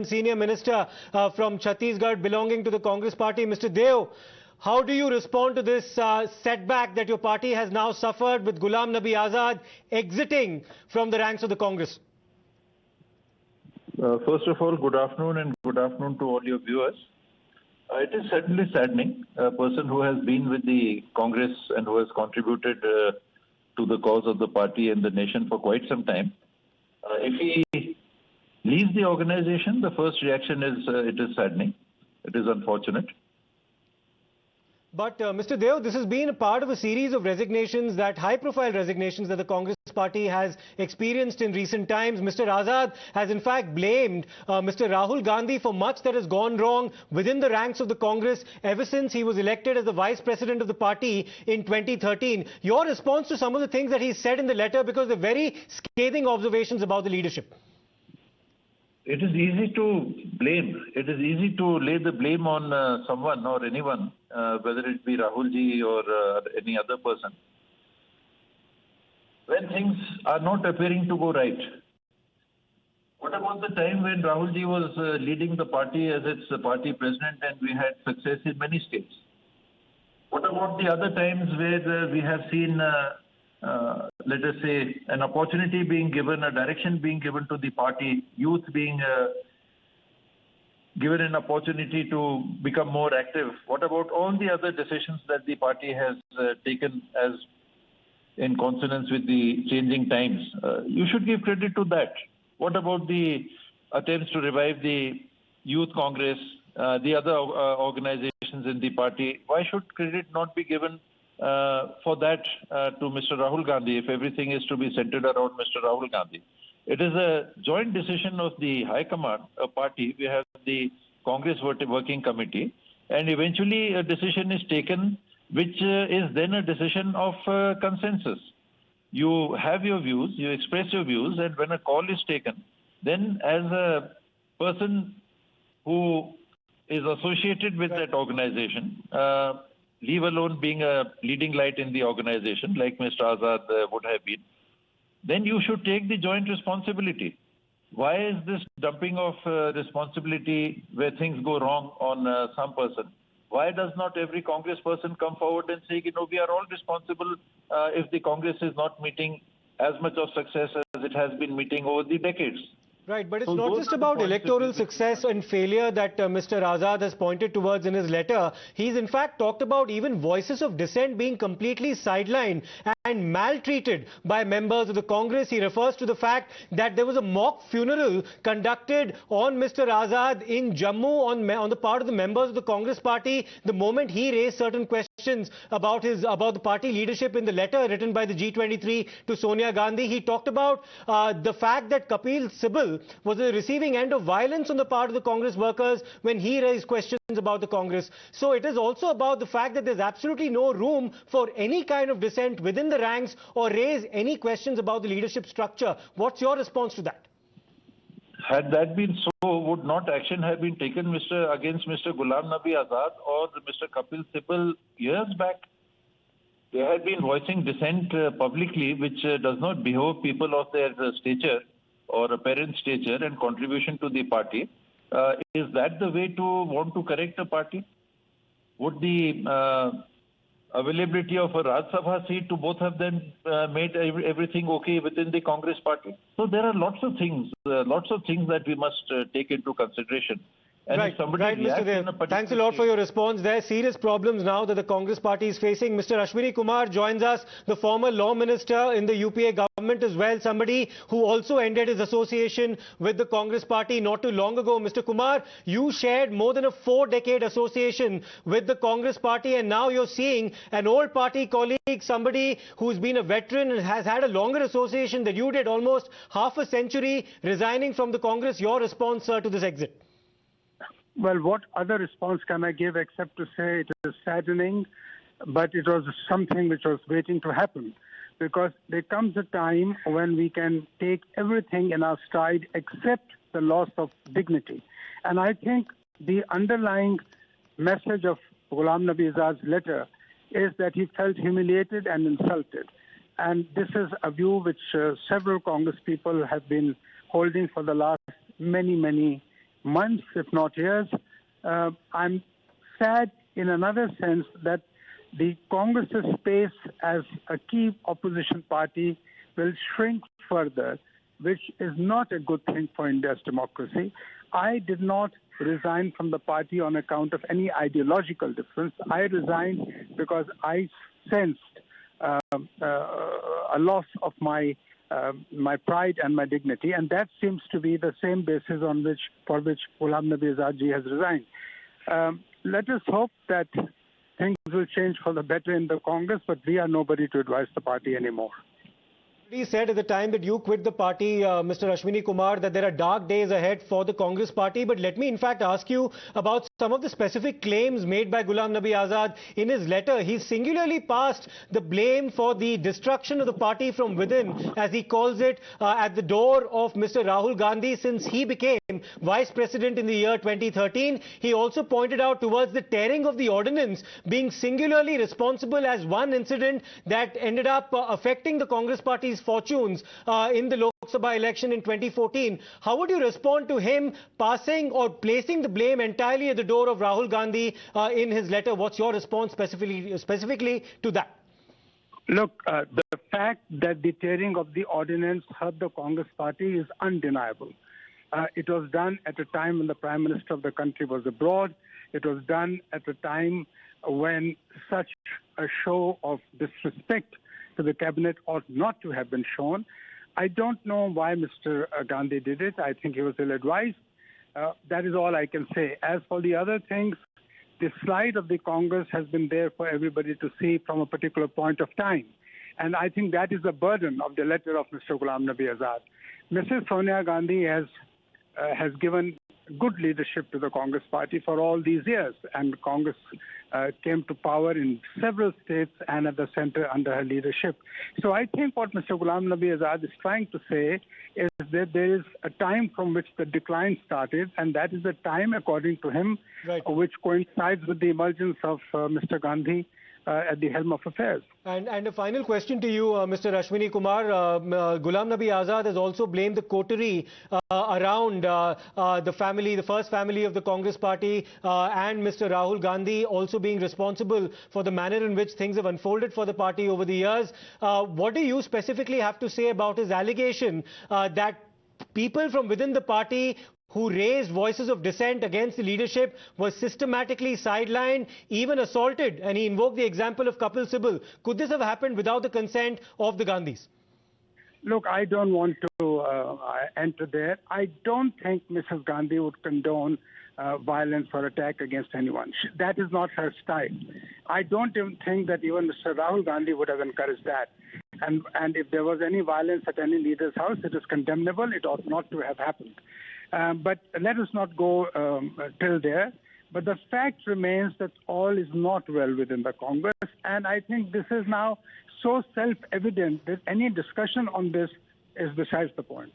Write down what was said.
senior minister from Chhattisgarh belonging to the Congress party. Mr. Deo, how do you respond to this setback that your party has now suffered with Ghulam Nabi Azad exiting from the ranks of the Congress? First of all, good afternoon and good afternoon to all your viewers. It is certainly saddening. A person who has been with the Congress and who has contributed to the cause of the party and the nation for quite some time. If he leaves the organization, the first reaction is it is saddening. It is unfortunate. But Mr. Deo, this has been a part of a series of resignations, high-profile resignations that the Congress party has experienced in recent times. Mr. Azad has in fact blamed Mr. Rahul Gandhi for much that has gone wrong within the ranks of the Congress ever since he was elected as the vice president of the party in 2013. Your response to some of the things that he said in the letter, because they're very scathing observations about the leadership. It is easy to blame. It is easy to lay the blame on someone or anyone, whether it be Rahulji or any other person, when things are not appearing to go right. What about the time when Rahulji was leading the party as its party president and we had success in many states? What about the other times where we have seen let us say, an opportunity being given, a direction being given to the party, youth being given an opportunity to become more active? What about all the other decisions that the party has taken as in consonance with the changing times? You should give credit to that. What about the attempts to revive the Youth Congress, the other organizations in the party? Why should credit not be given for that to Mr. Rahul Gandhi, if everything is to be centered around Mr. Rahul Gandhi? It is a joint decision of the High Command, a party. We have the Congress Working Committee, and eventually a decision is taken, which is then a decision of consensus. You have your views, you express your views, and when a call is taken, then as a person who is associated with that organization, leave alone being a leading light in the organization, like Mr. Azad would have been, then you should take the joint responsibility. Why is this dumping of responsibility where things go wrong on some person? Why does not every Congress person come forward and say, we are all responsible if the Congress is not meeting as much of success as it has been meeting over the decades? Right, but it's not just about electoral success and failure that Mr. Azad has pointed towards in his letter. He's in fact talked about even voices of dissent being completely sidelined and maltreated by members of the Congress. He refers to the fact that there was a mock funeral conducted on Mr. Azad in Jammu on the part of the members of the Congress party the moment he raised certain questions about the party leadership in the letter written by the G23 to Sonia Gandhi. He talked about the fact that Kapil Sibal was the receiving end of violence on the part of the Congress workers when he raised questions about the Congress. So it is also about the fact that there's absolutely no room for any kind of dissent within the ranks or raise any questions about the leadership structure. What's your response to that? Had that been so, would not action have been taken against Mr. Ghulam Nabi Azad or Mr. Kapil Sibal years back? They had been voicing dissent publicly, which does not behove people of their stature or apparent stature and contribution to the party. Is that the way to want to correct a party? Would the availability of a Rajya Sabha seat to both of them made everything okay within the Congress party? So there are lots of things that we must take into consideration. And right, Mr. Deo. Thanks a lot for your response. There are serious problems now that the Congress party is facing. Mr. Ashwini Kumar joins us, the former law minister in the UPA government as well, somebody who also ended his association with the Congress party not too long ago. Mr. Kumar, you shared more than a 4-decade association with the Congress party, and now you're seeing an old party colleague, somebody who's been a veteran and has had a longer association than you did, almost half a century, resigning from the Congress. Your response, sir, to this exit? Well, what other response can I give except to say it is saddening, but it was something which was waiting to happen, because there comes a time when we can take everything in our stride except the loss of dignity. And I think the underlying message of Ghulam Nabi Azad's letter is that he felt humiliated and insulted. And this is a view which several Congress people have been holding for the last many months, if not years. I'm sad in another sense that the Congress's space as a key opposition party will shrink further, which is not a good thing for India's democracy. I did not resign from the party on account of any ideological difference. I resigned because I sensed a loss of my pride and my dignity, and that seems to be the same basis for which Ghulam Nabi Azad ji has resigned. Let us hope that things will change for the better in the Congress, but we are nobody to advise the party anymore. He said at the time that you quit the party, Mr. Ashwini Kumar, that there are dark days ahead for the Congress party. But let me in fact ask you about some of the specific claims made by Ghulam Nabi Azad in his letter. He singularly passed the blame for the destruction of the party from within, as he calls it, at the door of Mr. Rahul Gandhi since he became vice president in the year 2013. He also pointed out towards the tearing of the ordinance being singularly responsible as one incident that ended up affecting the Congress party's fortunes in the Lok Sabha election in 2014. How would you respond to him passing or placing the blame entirely at the door of Rahul Gandhi in his letter? What's your response specifically to that? Look, the fact that the tearing of the ordinance hurt the Congress party is undeniable. It was done at a time when the Prime Minister of the country was abroad. It was done at a time when such a show of disrespect to the cabinet ought not to have been shown. I don't know why Mr. Gandhi did it. I think he was ill-advised. That is all I can say. As for the other things, the slide of the Congress has been there for everybody to see from a particular point of time. And I think that is the burden of the letter of Mr. Ghulam Nabi Azad. Mrs. Sonia Gandhi has given good leadership to the Congress party for all these years, and Congress came to power in several states and at the center under her leadership. So I think what Mr. Ghulam Nabi Azad is trying to say is that there is a time from which the decline started, and that is a time, according to him, which coincides with the emergence of Mr. Gandhi at the helm of affairs. And a final question to you, Mr. Ashwini Kumar. Ghulam Nabi Azad has also blamed the coterie around the first family of the Congress party and Mr. Rahul Gandhi also being responsible for the manner in which things have unfolded for the party over the years. What do you specifically have to say about his allegation that people from within the party who raised voices of dissent against the leadership was systematically sidelined, even assaulted, and he invoked the example of Kapil Sibal? Could this have happened without the consent of the Gandhis? Look, I don't want to enter there. I don't think Mrs. Gandhi would condone violence or attack against anyone. That is not her style. I don't even think that even Mr. Rahul Gandhi would have encouraged that. And if there was any violence at any leader's house, it is condemnable. It ought not to have happened. But let us not go till there. But the fact remains that all is not well within the Congress. And I think this is now so self-evident that any discussion on this is besides the point.